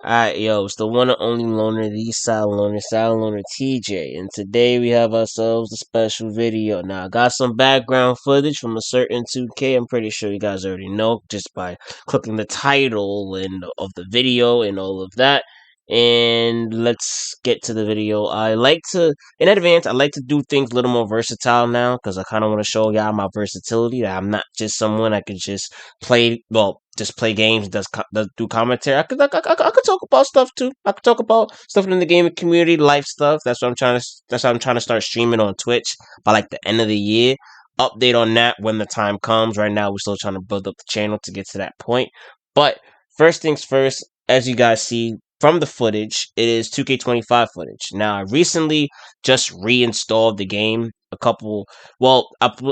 Alright, yo, it's the one and only loner, the silent loner TJ, and today we have ourselves a special video. Now, I got some background footage from a certain 2K. I'm pretty sure you guys already know just by clicking the title and of the video and all of that. And let's get to the video. In advance, I like to do things a little more versatile now because I kind of want to show y'all my versatility. That I'm not just someone I could just just play games, does do commentary. I could talk about stuff too. I could talk about stuff in the gaming community, life stuff. That's what I'm trying to start streaming on Twitch by like the end of the year. Update on that when the time comes. Right now, we're still trying to build up the channel to get to that point. But first things first, as you guys see from the footage, it is 2K25 footage. Now, I recently just reinstalled the game I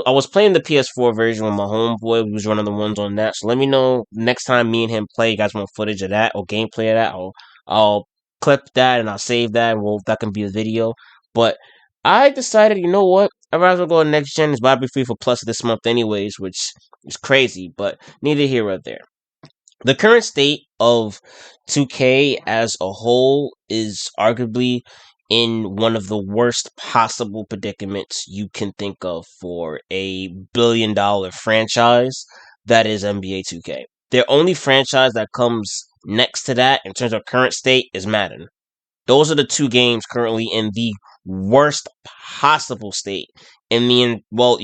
was playing the PS4 version with my homeboy, who was one of the ones on that. So let me know next time me and him play. You guys want footage of that or gameplay of that? I'll clip that and I'll save that. And that can be a video. But I decided, you know what? I'd rather go next gen. It's about to be free for plus this month, anyways, which is crazy. But neither here nor there. The current state of 2K as a whole is arguably in one of the worst possible predicaments you can think of for a $1 billion franchise that is NBA 2K. Their only franchise that comes next to that in terms of current state is Madden. Those are the two games currently in the worst possible state you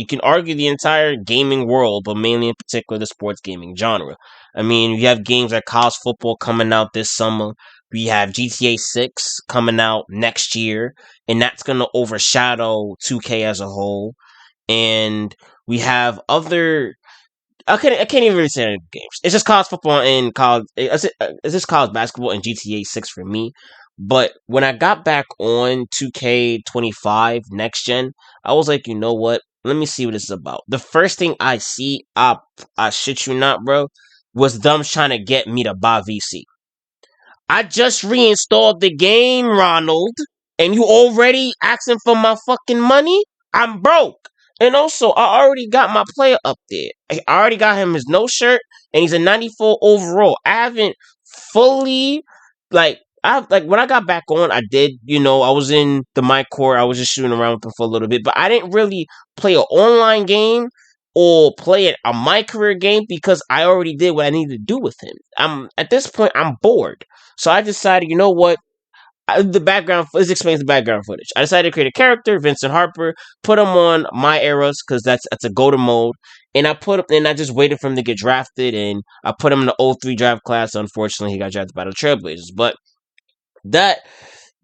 can argue the entire gaming world, but mainly in particular the sports gaming genre. I mean, you have games like college football coming out this summer. We have GTA 6 coming out next year, and that's going to overshadow 2K as a whole. And we have other I can't even really say any games. It's just college football and college. It's just college basketball and GTA 6 for me. But when I got back on 2K25 next gen, I was like, you know what? Let me see what this is about. The first thing I see, I shit you not, bro, was them trying to get me to buy VC. I just reinstalled the game, Ronald, and you already asking for my fucking money? I'm broke. And also, I already got my player up there. I already got him his no shirt, and he's a 94 overall. I haven't fully, when I got back on, I did, I was in the my core. I was just shooting around with him for a little bit, but I didn't really play an online game or play a my career game because I already did what I needed to do with him. At this point, I'm bored. So I decided, you know what? This explains the background footage. I decided to create a character, Vincent Harper, put him on my eras because that's a go-to mode, and I just waited for him to get drafted, and I put him in the 03 draft class. Unfortunately, he got drafted by the Trailblazers, but that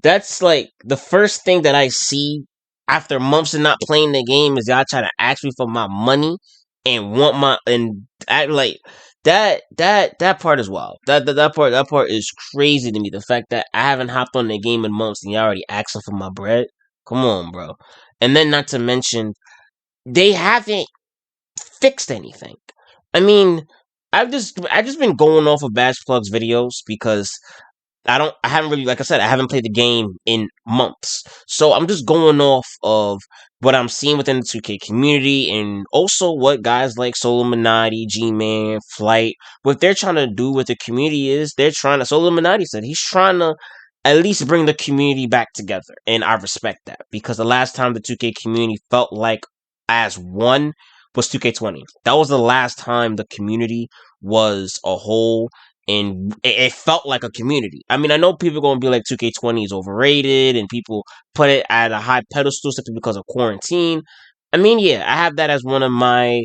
that's like the first thing that I see after months of not playing the game is y'all trying to ask me for my money and want my and act like that part is wild. That part is crazy to me. The fact that I haven't hopped on the game in months and y'all already asking for my bread. Come on, bro. And then not to mention they haven't fixed anything. I mean, I've just been going off of Bash Plug's videos because I haven't really, like I said, I haven't played the game in months. So I'm just going off of what I'm seeing within the 2K community and also what guys like Solominati, G-Man, Flight, what they're trying to do with the community is Solominati said he's trying to at least bring the community back together. And I respect that because the last time the 2K community felt like as one was 2K20. That was the last time the community was a whole and it felt like a community. I mean, I know people are going to be like 2K20 is overrated and people put it at a high pedestal simply because of quarantine. I mean, yeah, I have that as one of my.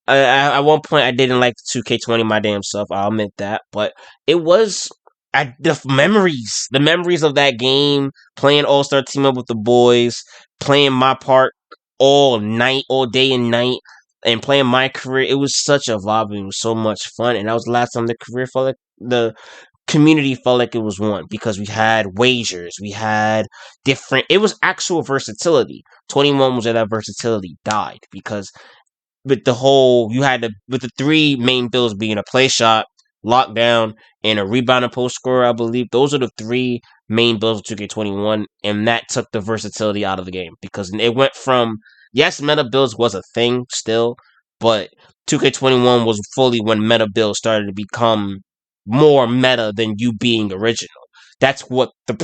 At one point, I didn't like 2K20 my damn self. I'll admit that, but it was the memories of that game, playing All Star Team Up with the boys, playing my part all night, all day and night and playing my career, it was such a vibe. It was so much fun, and that was the last time the community felt like it was one because we had wagers, we had different. It was actual versatility. 21 was where that versatility died because with the three main builds being a play shot, lockdown, and a rebound and post scorer. I believe those are the three main builds of 2K21, and that took the versatility out of the game because it went from yes, meta builds was a thing still, but 2K21 was fully when meta builds started to become more meta than you being original. That's what big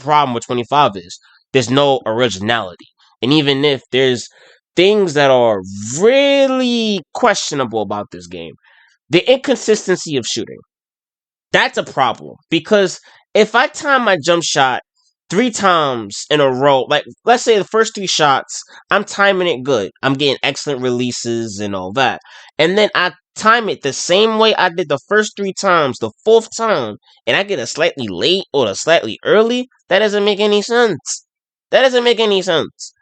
problem with 25 is. There's no originality. And even if there's things that are really questionable about this game, the inconsistency of shooting. That's a problem because if I time my jump shot 3 times in a row, like let's say the first 3 shots, I'm timing it good. I'm getting excellent releases and all that. And then I time it the same way I did the first 3 times, the fourth time, and I get a slightly late or a slightly early, that doesn't make any sense. That doesn't make any sense.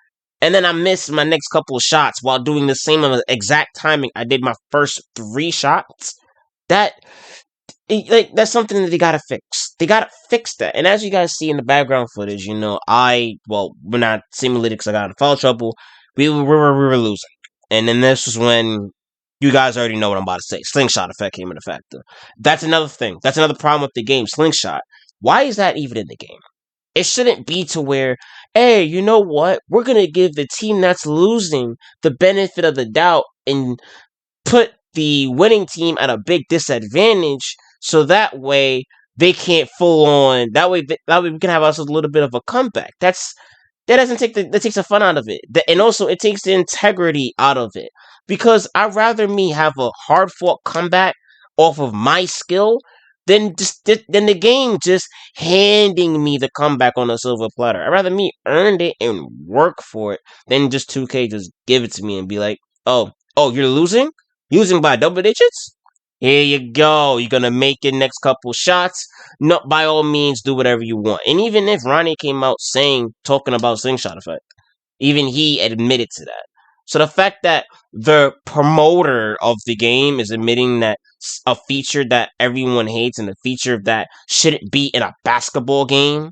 And then I miss my next couple of shots while doing the same exact timing I did my first 3 shots. That like that's something that they gotta fix. They gotta fix that. And as you guys see in the background footage, we're not simulated because I got in foul trouble. We were losing, and then this was when you guys already know what I'm about to say. Slingshot effect came into factor. That's another thing. That's another problem with the game. Slingshot. Why is that even in the game? It shouldn't be to where, hey, you know what? We're gonna give the team that's losing the benefit of the doubt and put the winning team at a big disadvantage so that way they can't full on that way we can have us a little bit of a comeback. That doesn't take that takes the fun out of it. And also it takes the integrity out of it. Because I'd rather me have a hard fought comeback off of my skill than the game just handing me the comeback on a silver platter. I'd rather me earn it and work for it than just 2K just give it to me and be like, oh, you're losing? Losing by double digits? Here you go. You're gonna make your next couple shots. No, by all means, do whatever you want. And even if Ronnie came out talking about slingshot effect, even he admitted to that. So the fact that the promoter of the game is admitting that a feature that everyone hates and a feature that shouldn't be in a basketball game,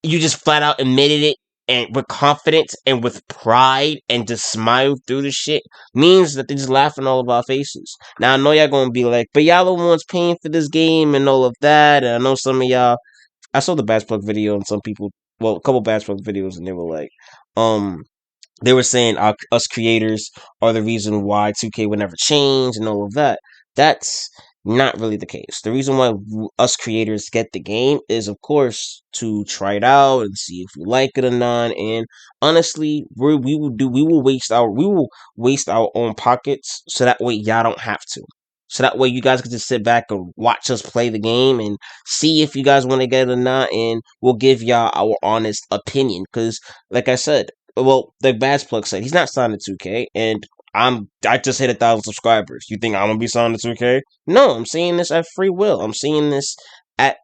you just flat out admitted it and with confidence and with pride and just smile through the shit means that they're just laughing all of our faces. Now I know y'all gonna be like, but y'all the ones paying for this game and all of that. And I know some of y'all. I saw the Bass Plug video and some people, well, a couple Bass Plug videos, and they were like, they were saying us creators are the reason why 2K would never change and all of that. That's not really the case. The reason why us creators get the game is, of course, to try it out and see if we like it or not. And honestly, we will waste our own pockets so that way y'all don't have to. So that way you guys can just sit back and watch us play the game and see if you guys want to get it or not, and we'll give y'all our honest opinion. Because, like I said, well, the Bass Plug said he's not signed to 2K, and I just hit 1,000 subscribers. You think I'm gonna be signed to 2K? No, I'm saying this at free will. I'm saying this at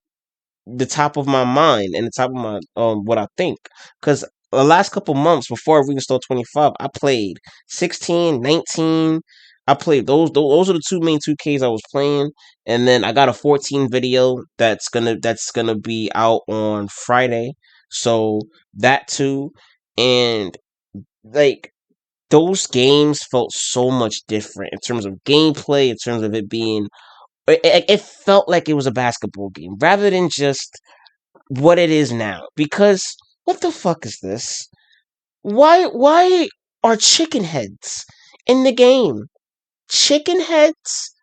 the top of my mind and the top of my what I think. Because the last couple months before we installed 25, I played 16, 19. I played those are the two main 2Ks I was playing, and then I got a 14 video that's gonna be out on Friday. So that too, and like those games felt so much different in terms of gameplay, in terms of it being. It felt like it was a basketball game rather than just what it is now. Because what the fuck is this? Why are chicken heads in the game? Chicken heads?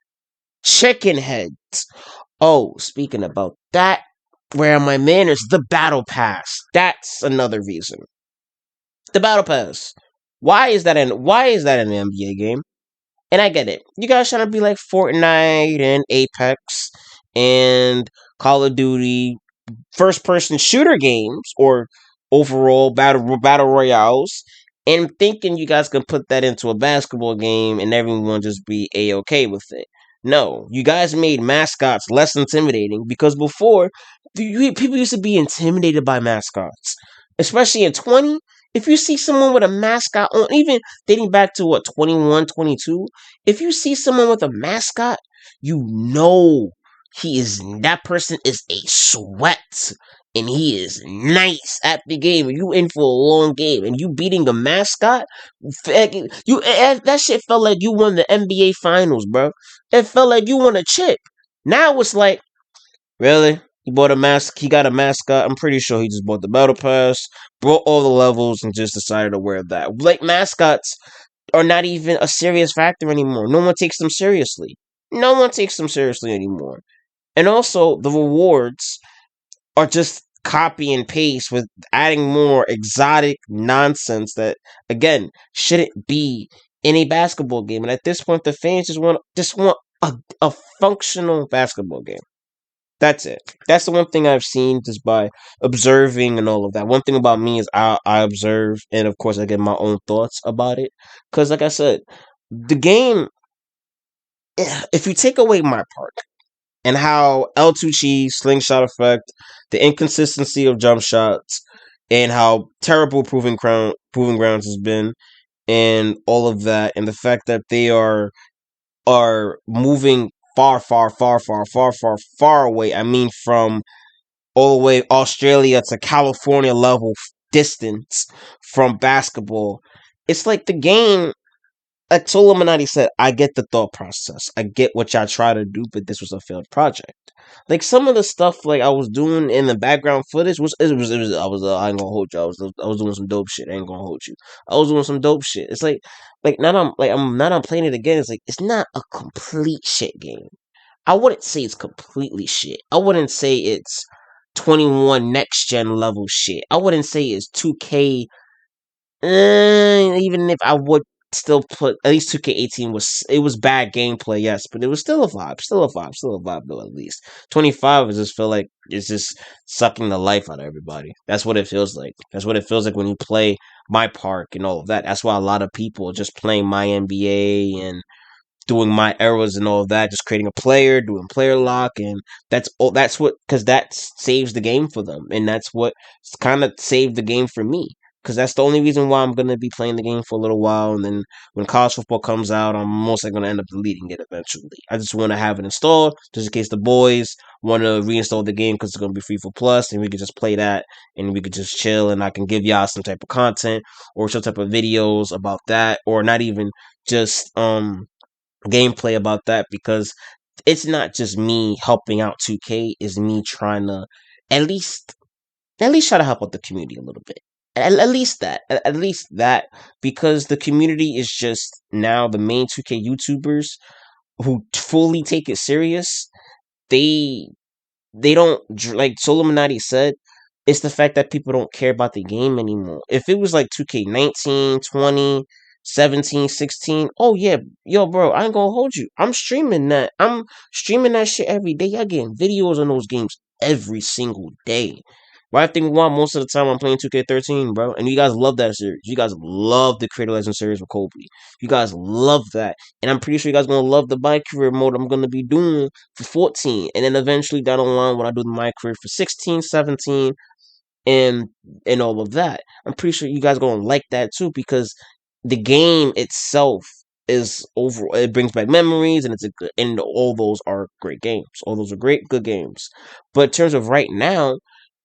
Chicken heads. Oh, speaking about that, where are my manners? The battle pass. That's another reason. The battle pass. Why is that an NBA game? And I get it. You guys trying to be like Fortnite and Apex and Call of Duty first person shooter games or overall battle royales, and thinking you guys can put that into a basketball game and everyone just be a-okay with it. No, you guys made mascots less intimidating because before people used to be intimidated by mascots, especially in 20. If you see someone with a mascot on, even dating back to what, 21, 22, if you see someone with a mascot, you know that person is a sweat and he is nice at the game. And you in for a long game and you beating a mascot, that shit felt like you won the NBA finals, bro. It felt like you won a chip. Now it's like, really? He got a mascot. I'm pretty sure he just bought the battle pass, brought all the levels, and just decided to wear that. Like, mascots are not even a serious factor anymore. No one takes them seriously. No one takes them seriously anymore. And also, the rewards are just copy and paste with adding more exotic nonsense that, again, shouldn't be in a basketball game. And at this point, the fans just want a functional basketball game. That's it. That's the one thing I've seen just by observing and all of that. One thing about me is I observe, and of course I get my own thoughts about it. Because, like I said, the game, if you take away my part and how L2 cheese, slingshot effect, the inconsistency of jump shots, and how terrible proving grounds has been, and all of that, and the fact that they are moving far, far, far, far, far, far, far away. I mean, from all the way Australia to California level distance from basketball. It's like the game, like Illuminati said, I get the thought process. I get what y'all try to do, but this was a failed project. Like some of the stuff like I was doing in the background footage was I ain't gonna hold you. I was doing some dope shit. I ain't gonna hold you. I was doing some dope shit. It's like now I'm playing it again. It's like it's not a complete shit game. I wouldn't say it's completely shit. I wouldn't say it's 21 next gen level shit. I wouldn't say it's 2K. Even if I would still put at least 2K18 was bad gameplay, yes, but it was still a vibe, still a vibe though. At least 25, I just feel like it's just sucking the life out of everybody. That's what it feels like. That's what it feels like when you play My Park and all of that. That's why a lot of people are just playing My NBA and doing my errors and all of that, just creating a player, doing player lock, and that's all. That's what, because that saves the game for them, and that's what kind of saved the game for me. Because that's the only reason why I'm gonna be playing the game for a little while, and then when college football comes out, I'm mostly gonna end up deleting it eventually. I just want to have it installed, just in case the boys want to reinstall the game because it's gonna be free for plus, and we could just play that, and we could just chill, and I can give y'all some type of content or some type of videos about that, or not even just gameplay about that, because it's not just me helping out 2K, is me trying to at least try to help out the community a little bit. At least that. At least that, because the community is just now the main 2K YouTubers who fully take it serious. They they don't like Solomonati said, it's the fact that people don't care about the game anymore. If it was like 2K19, 20, 17, 16, oh yeah, yo bro, I ain't gonna hold you. I'm streaming that. I'm streaming that shit every day. I getting videos on those games every single day. But I think why most of the time I'm playing 2K13, bro. And you guys love that series. You guys love the Creator Legends series with Kobe. You guys love that. And I'm pretty sure you guys gonna love the My Career mode I'm gonna be doing for 14. And then eventually down the line when I do My Career for 16, 17, and all of that. I'm pretty sure you guys are gonna like that too, because the game itself is over. It brings back memories, and it's a good. And all those are great games. All those are great, good games. But in terms of right now,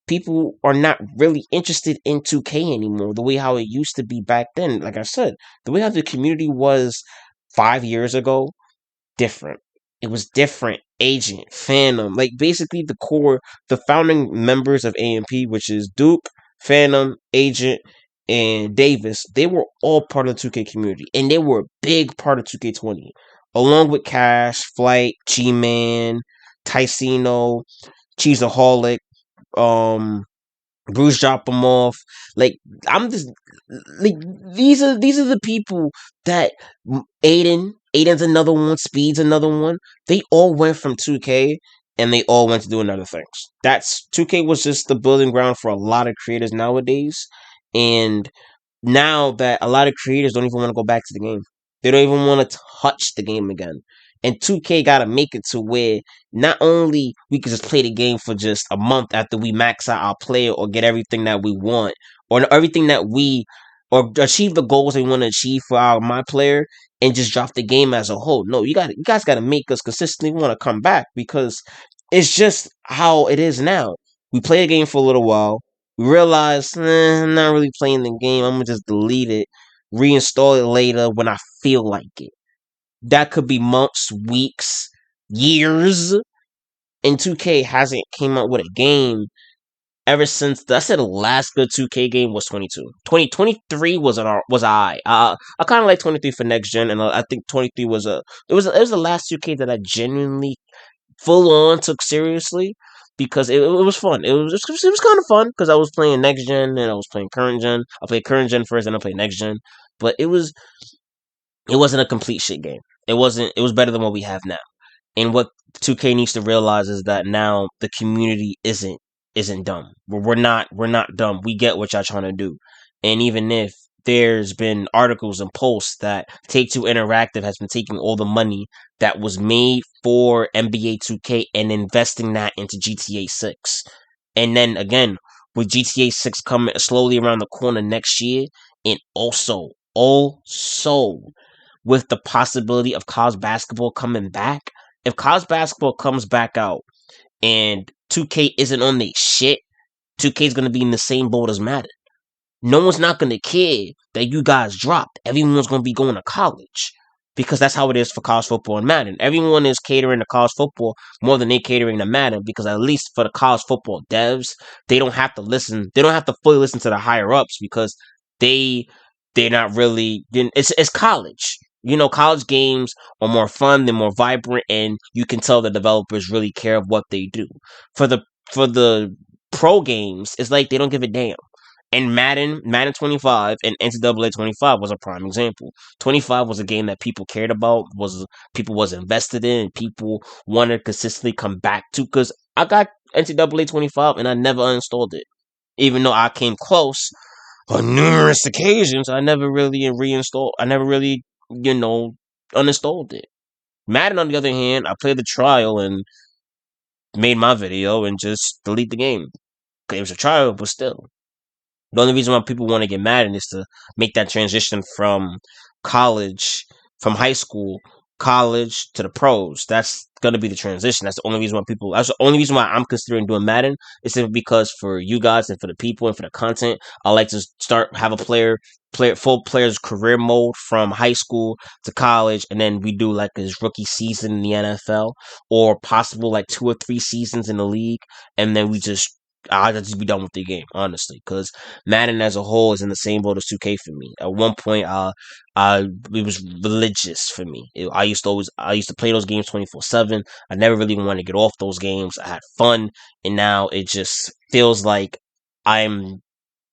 people are not really interested in 2K anymore. The way how it used to be back then. Like I said, the way how the community was 5 years ago, different. It was different. Agent, Phantom, like basically the founding members of AMP, which is Duke, Phantom, Agent, and Davis. They were all part of the 2K community, and they were a big part of 2K20, along with Cash, Flight, G-Man, Ticino, Cheeseaholic, um, Bruce drop him off. Like I'm just like these are the people that Aiden's another one, Speed's another one. They all went from 2K and they all went to doing other things. That's 2K was just the building ground for a lot of creators nowadays, and now that a lot of creators don't even want to go back to the game. They don't even want to touch the game again. And 2K got to make it to where not only we can just play the game for just a month after we max out our player or get everything that we want or everything that we or achieve the goals we want to achieve for our my player and just drop the game as a whole. No, you guys got to make us consistently want to come back, because it's just how it is now. We play the game for a little while. We realize, I'm not really playing the game. I'm gonna just delete it, reinstall it later when I feel like it. That could be months, weeks, years. And 2K hasn't came out with a game ever since I said the last good 2K game was 22. 2023 was I. I kind of like 23 for next gen, and I think 23 was it was the last 2K that I genuinely full on took seriously because it was fun. It was kind of fun because I was playing next gen and I was playing current gen. I played current gen first, and I played next gen. But it wasn't a complete shit game. It wasn't. It was better than what we have now. And what 2K needs to realize is that now the community isn't dumb. We're not dumb. We get what y'all trying to do. And even if there's been articles and posts that Take Two Interactive has been taking all the money that was made for NBA 2K and investing that into GTA 6. And then again, with GTA 6 coming slowly around the corner next year, and also with the possibility of college basketball coming back, if college basketball comes back out and 2K isn't on their shit, 2K is going to be in the same boat as Madden. No one's not going to care that you guys dropped. Everyone's going to be going to college because that's how it is for college football and Madden. Everyone is catering to college football more than they catering to Madden because at least for the college football devs, they don't have to listen. They don't have to fully listen to the higher ups because they they're not really. It's college. College games are more fun, they're more vibrant, and you can tell the developers really care of what they do. For the pro games, it's like they don't give a damn. And Madden 25 and NCAA 25 was a prime example. 25 was a game that people cared about, people was invested in, people wanted to consistently come back to. Because I got NCAA 25 and I never uninstalled it, even though I came close on numerous occasions. I never really reinstalled. I never really, uninstalled it. Madden, on the other hand, I played the trial and made my video and just delete the game. It was a trial, but still. The only reason why people want to get Madden is to make that transition from college, from high school, college to the pros. That's gonna be the transition. That's the only reason why people. That's the only reason why I'm considering doing Madden. Is simply because for you guys and for the people and for the content, I like to have a full player's career mode from high school to college, and then we do like his rookie season in the NFL, or possible like 2 or 3 seasons in the league, and then I'll just be done with the game, honestly, because Madden as a whole is in the same boat as 2K for me. At one point, it was religious for me. I used to play those games 24/7. I never really wanted to get off those games. I had fun, and now it just feels like I'm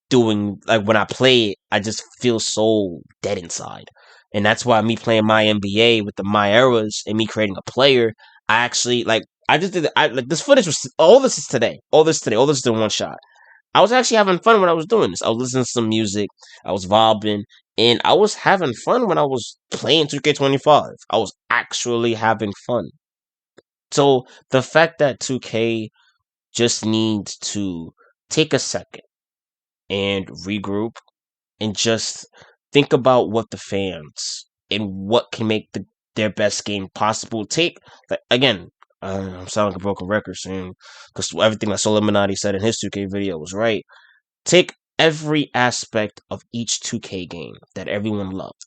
doing like when I play it, I just feel so dead inside, and that's why me playing my NBA with the my eras and me creating a player, I actually like. I just did. I like this footage was all this is today. All this today. All this is in one shot. I was actually having fun when I was doing this. I was listening to some music. I was vibing, and I was having fun when I was playing 2K25. I was actually having fun. So the fact that 2K just needs to take a second and regroup and just think about what the fans and what can make their best game possible. Take like again, I'm sounding like a broken record soon because everything that Illuminati said in his 2K video was right. Take every aspect of each 2K game that everyone loved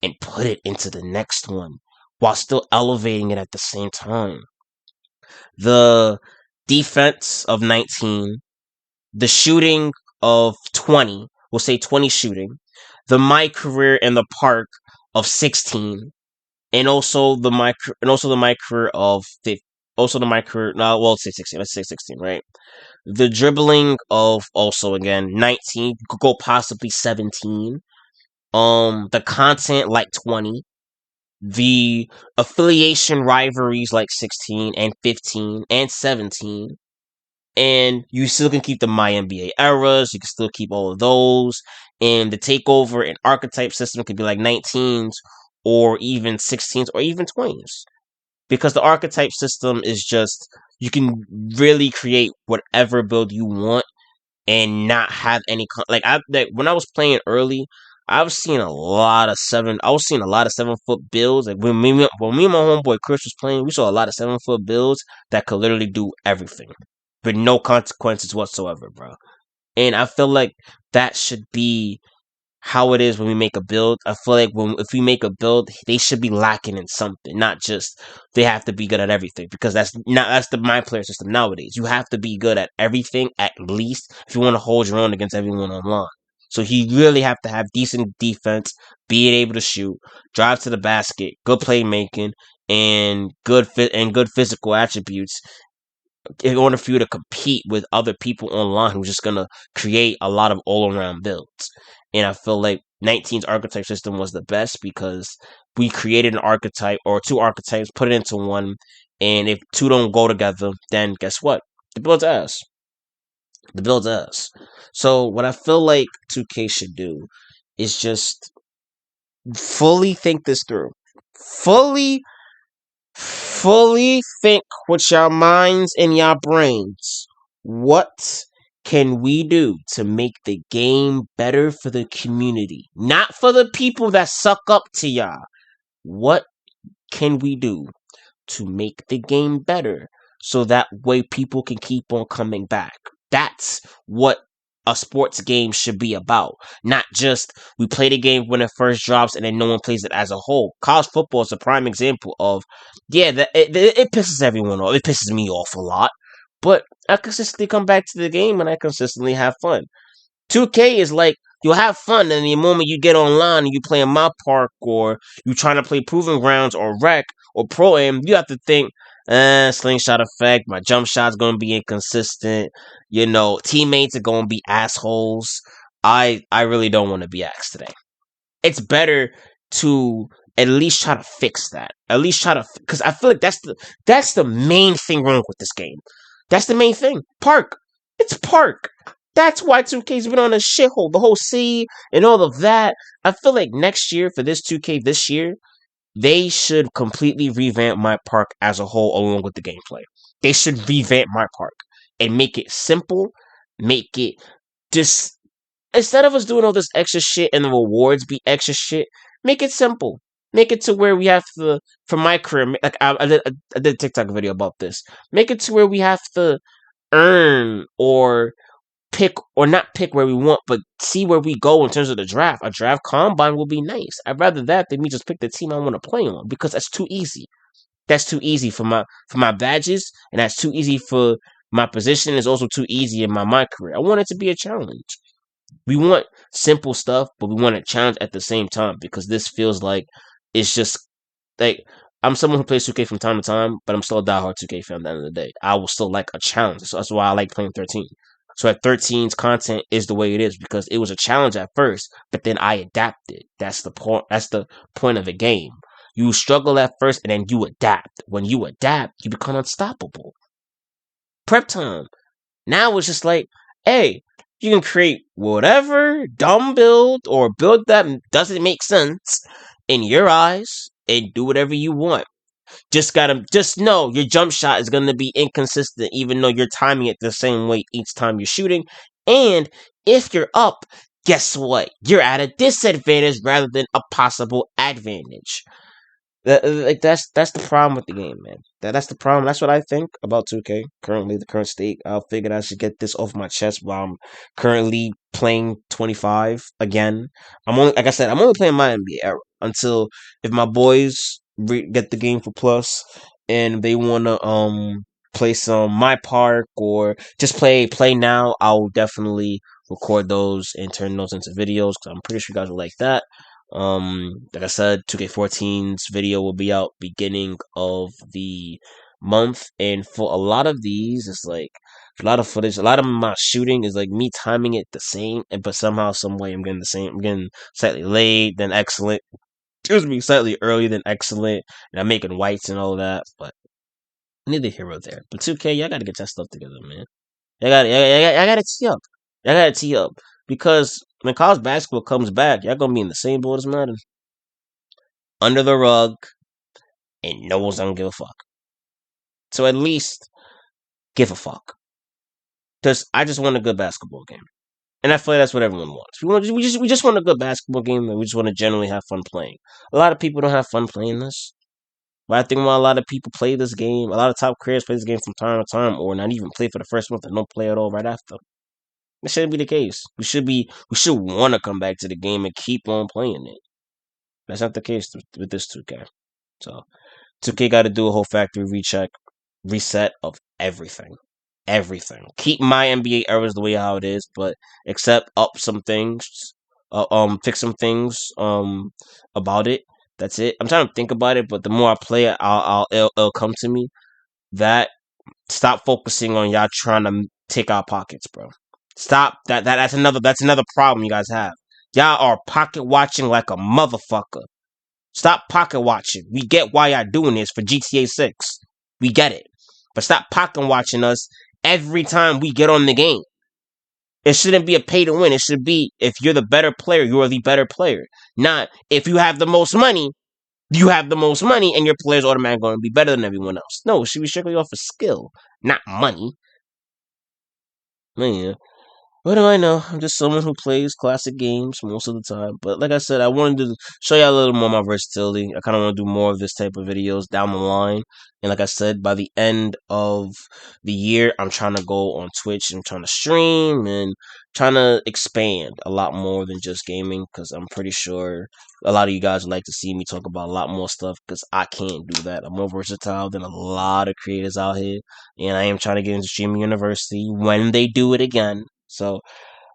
and put it into the next one while still elevating it at the same time. The defense of 19, the shooting of 20, we'll say 20 shooting, the my career in the park of 16, and also the my career of 50, also the my career, no, well, let's say 16, let's say 16, right? The dribbling of also again 19, could go possibly 17. The content like 20, the affiliation rivalries like 16 and 15 and 17, and you still can keep the my NBA eras. You can still keep all of those, and the takeover and archetype system could be like 19s or even 16s or even 20s, because the archetype system is just you can really create whatever build you want and not have any like when I was playing early, I was seeing a lot of 7-foot builds. Like when me and my homeboy Chris was playing, we saw a lot of 7-foot builds that could literally do everything with no consequences whatsoever, bro. And I feel like that should be how it is when we make a build. I feel like if we make a build, they should be lacking in something, not just they have to be good at everything. Because that's the my player system nowadays. You have to be good at everything at least if you want to hold your own against everyone online. So he really have to have decent defense, being able to shoot, drive to the basket, good playmaking, and good physical attributes in order for you to compete with other people online who's just gonna create a lot of all around builds. And I feel like 19's archetype system was the best because we created an archetype or two archetypes, put it into one, and if two don't go together, then guess what? The build's ass. The build's ass. So what I feel like 2K should do is just fully think this through. Fully fully think with your minds and your brains. What can we do to make the game better for the community? Not for the people that suck up to y'all. What can we do to make the game better so that way people can keep on coming back? That's what a sports game should be about. Not just we play the game when it first drops and then no one plays it as a whole. College football is a prime example of, yeah, it pisses everyone off. It pisses me off a lot. But I consistently come back to the game and I consistently have fun. 2K is like, you'll have fun, and the moment you get online and you play in my park or you trying to play Proving Grounds or Rec or Pro Am, you have to think, slingshot effect, my jump shot's gonna be inconsistent, teammates are gonna be assholes. I really don't want to be asked today. It's better to at least try to fix that. At least try to, because I feel like that's the main thing wrong with this game. That's the main thing. Park. It's Park. That's why 2K's been on a shithole. The whole sea and all of that. I feel like next year for this 2K this year, they should completely revamp my park as a whole along with the gameplay. They should revamp my park and make it simple, make it just instead of us doing all this extra shit and the rewards be extra shit, make it simple. Make it to where we have to, for my career, like I did a TikTok video about this. Make it to where we have to earn or pick or not pick where we want, but see where we go in terms of the draft. A draft combine will be nice. I'd rather that than me just pick the team I want to play on because that's too easy. That's too easy for my badges, and that's too easy for my position. It's also too easy in my career. I want it to be a challenge. We want simple stuff, but we want a challenge at the same time because this feels like it's just like I'm someone who plays 2K from time to time, but I'm still a diehard 2K fan at the end of the day. I will still like a challenge. So that's why I like playing 13. So at 13's content is the way it is because it was a challenge at first, but then I adapted. That's the point. That's the point of the game. You struggle at first and then you adapt. When you adapt, you become unstoppable. Prep time. Now it's just like, hey, you can create whatever dumb build or build that doesn't make sense in your eyes and do whatever you want. Just know your jump shot is gonna be inconsistent, even though you're timing it the same way each time you're shooting. And if you're up, guess what? You're at a disadvantage rather than a possible advantage. That's the problem with the game, man. That's the problem. That's what I think about 2K currently, the current state. I figured I should get this off my chest while I'm currently playing 25 again. Like I said, I'm only playing my NBA era until if my boys get the game for plus and they wanna play some my park or just play now. I'll definitely record those and turn those into videos because I'm pretty sure you guys will like that. Like I said, 2K14's video will be out beginning of the month, and for a lot of these, it's like a lot of footage. A lot of my shooting is like me timing it the same, but somehow, some way, I'm getting the same. I'm getting slightly late, then excellent. Excuse me, slightly early, then excellent, and I'm making whites and all that. But neither here nor there. But 2K, y'all gotta get that stuff together, man. I gotta tee up. I gotta tee up because when college basketball comes back, y'all gonna be in the same boat as Madden, under the rug, and no one's gonna give a fuck. So at least give a fuck, because I just want a good basketball game, and I feel like that's what everyone wants. We just want a good basketball game, and we just want to generally have fun playing. A lot of people don't have fun playing this. But I think when a lot of people play this game, a lot of top creators play this game from time to time, or not even play for the first month and don't play at all right after. That shouldn't be the case. We should want to come back to the game and keep on playing it. That's not the case with this 2K. So 2K got to do a whole factory reset of everything. Everything. Keep my NBA errors the way how it is, but except up some things, fix some things about it That's it. I'm trying to think about it, but the more I play it, it'll come to me. That stop focusing on y'all trying to take our pockets, bro. Stop. That's another problem you guys have. Y'all are pocket watching like a motherfucker. Stop pocket watching. We get why y'all doing this for GTA 6. We get it. But stop pocket watching us every time we get on the game. It shouldn't be a pay to win. It should be if you're the better player, you are the better player. Not if you have the most money, you have the most money and your player's automatically going to be better than everyone else. No, it should be strictly off of skill, not money. Man, what do I know? I'm just someone who plays classic games most of the time. But like I said, I wanted to show you a little more of my versatility. I kind of want to do more of this type of videos down the line. And like I said, by the end of the year, I'm trying to go on Twitch and trying to stream and trying to expand a lot more than just gaming. Because I'm pretty sure a lot of you guys would like to see me talk about a lot more stuff. Because I can't do that. I'm more versatile than a lot of creators out here. And I am trying to get into streaming university when they do it again. So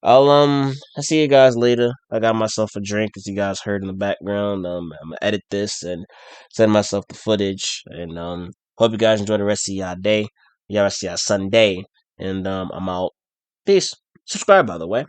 I'll see you guys later. I got myself a drink, as you guys heard in the background. I'm gonna edit this and send myself the footage. And hope you guys enjoy the rest of y'all day, y'all rest of y'all Sunday. And I'm out. Peace. Subscribe, by the way.